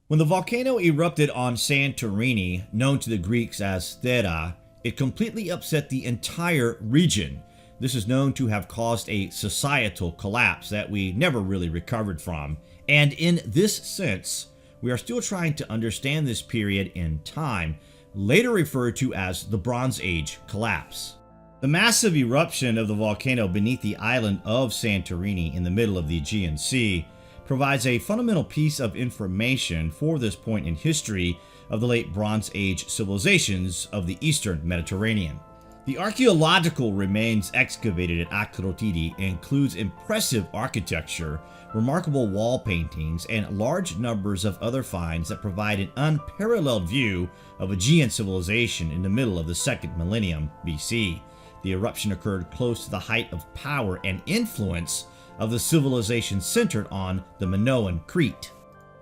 When the volcano erupted on Santorini, known to the Greeks as Thera, it completely upset the entire region. This is known to have caused a societal collapse that we never really recovered from, and in this sense, we are still trying to understand this period in time, later referred to as the Bronze Age collapse. The massive eruption of the volcano beneath the island of Santorini in the middle of the Aegean Sea provides a fundamental piece of information for this point in history of the late Bronze Age civilizations of the Eastern Mediterranean. The archaeological remains excavated at Akrotiri includes impressive architecture, remarkable wall paintings, and large numbers of other finds that provide an unparalleled view of Aegean civilization in the middle of the 2nd millennium BC. The eruption occurred close to the height of power and influence of the civilization centered on the Minoan Crete.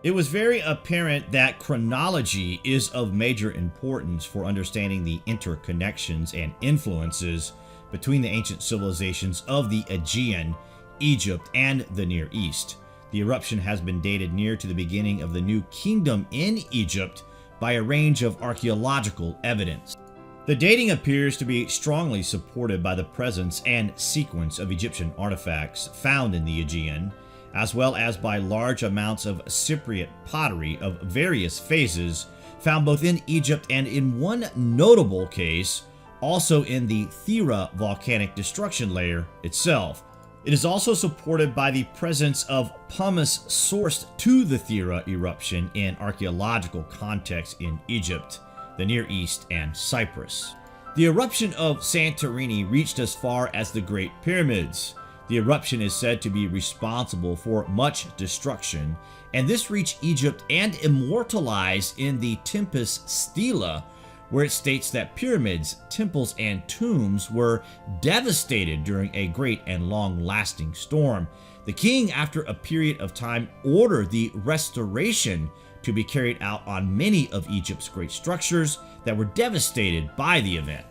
It was very apparent that chronology is of major importance for understanding the interconnections and influences between the ancient civilizations of the Aegean, Egypt, and the Near East. The eruption has been dated near to the beginning of the New Kingdom in Egypt by a range of archaeological evidence. The dating appears to be strongly supported by the presence and sequence of Egyptian artifacts found in the Aegean, as well as by large amounts of Cypriot pottery of various phases found both in Egypt and, in one notable case, also in the Thera volcanic destruction layer itself. It is also supported by the presence of pumice sourced to the Thera eruption in archaeological contexts in Egypt, the Near East, and Cyprus. The eruption of Santorini reached as far as the Great Pyramids. The eruption is said to be responsible for much destruction, and this reached Egypt and immortalized in the Tempus Stela, where it states that pyramids, temples, and tombs were devastated during a great and long-lasting storm. The king, after a period of time, ordered the restoration to be carried out on many of Egypt's great structures that were devastated by the event.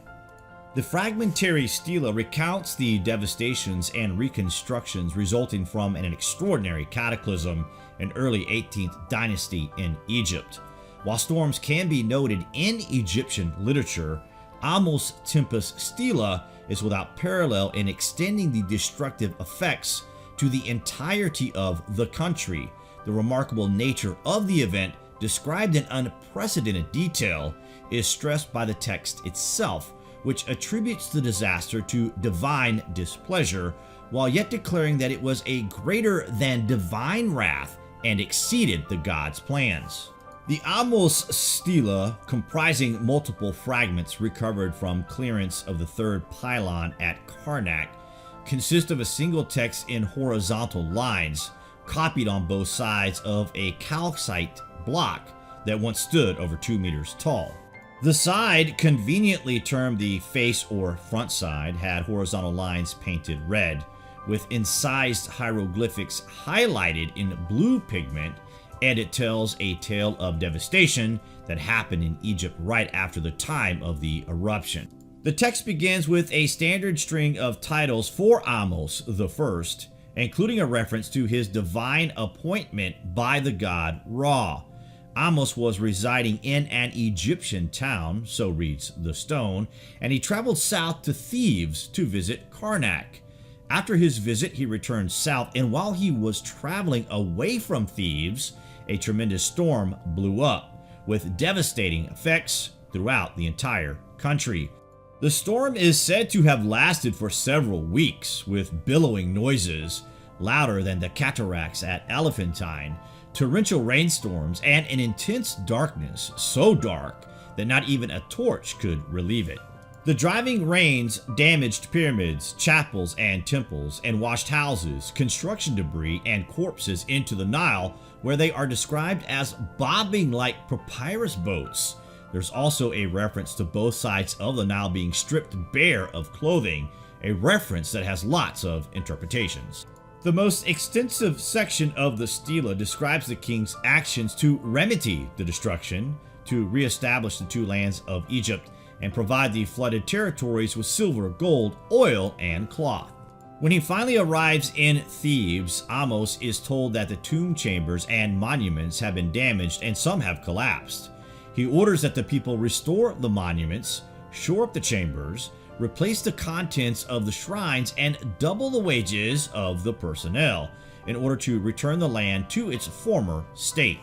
The fragmentary stela recounts the devastations and reconstructions resulting from an extraordinary cataclysm in early 18th dynasty in Egypt. While storms can be noted in Egyptian literature, Amos Tempus Stela is without parallel in extending the destructive effects to the entirety of the country. The remarkable nature of the event, described in unprecedented detail, is stressed by the text itself, which attributes the disaster to divine displeasure, while yet declaring that it was a greater than divine wrath and exceeded the gods' plans. The Amos Stela, comprising multiple fragments recovered from clearance of the third pylon at Karnak, consists of a single text in horizontal lines, copied on both sides of a calcite block that once stood over 2 meters tall. The side, conveniently termed the face or front side, had horizontal lines painted red, with incised hieroglyphics highlighted in blue pigment, and it tells a tale of devastation that happened in Egypt right after the time of the eruption. The text begins with a standard string of titles for Amos I, including a reference to his divine appointment by the god Ra. Amos was residing in an Egyptian town, so reads the stone, and he traveled south to Thebes to visit Karnak. After his visit, he returned south, and while he was traveling away from Thebes, a tremendous storm blew up, with devastating effects throughout the entire country. The storm is said to have lasted for several weeks, with billowing noises, louder than the cataracts at Elephantine, torrential rainstorms, and an intense darkness so dark that not even a torch could relieve it. The driving rains damaged pyramids, chapels, and temples, and washed houses, construction debris, and corpses into the Nile, where they are described as bobbing like papyrus boats. There's also a reference to both sides of the Nile being stripped bare of clothing, a reference that has lots of interpretations. The most extensive section of the stela describes the king's actions to remedy the destruction, to reestablish the two lands of Egypt, and provide the flooded territories with silver, gold, oil, and cloth. When he finally arrives in Thebes, Amos is told that the tomb chambers and monuments have been damaged and some have collapsed. He orders that the people restore the monuments, shore up the chambers, replace the contents of the shrines, and double the wages of the personnel in order to return the land to its former state.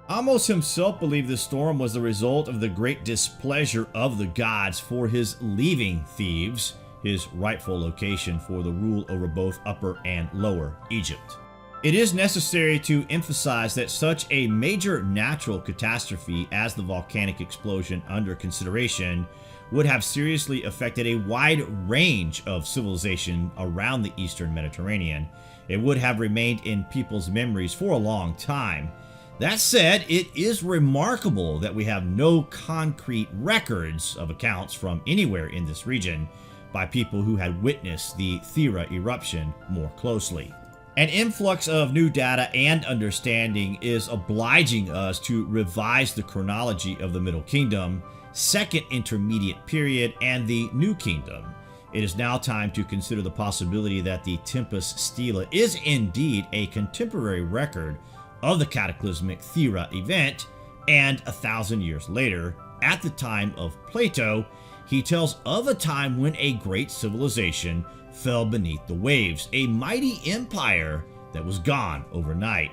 Amos himself believed the storm was the result of the great displeasure of the gods for his leaving Thebes, his rightful location for the rule over both Upper and Lower Egypt. It is necessary to emphasize that such a major natural catastrophe as the volcanic explosion under consideration would have seriously affected a wide range of civilization around the Eastern Mediterranean. It would have remained in people's memories for a long time. That said, it is remarkable that we have no concrete records of accounts from anywhere in this region by people who had witnessed the Thera eruption more closely. An influx of new data and understanding is obliging us to revise the chronology of the Middle Kingdom, Second Intermediate Period, and the New Kingdom. It is now time to consider the possibility that the Tempus Stela is indeed a contemporary record of the cataclysmic Thera event, and 1,000 years later, at the time of Plato, he tells of a time when a great civilization fell beneath the waves, a mighty empire that was gone overnight.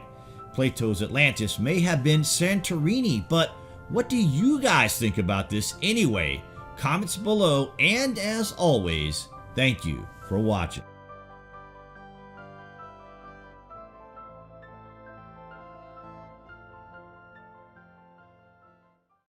Plato's Atlantis may have been Santorini, but what do you guys think about this anyway? Comments below, and as always, thank you for watching.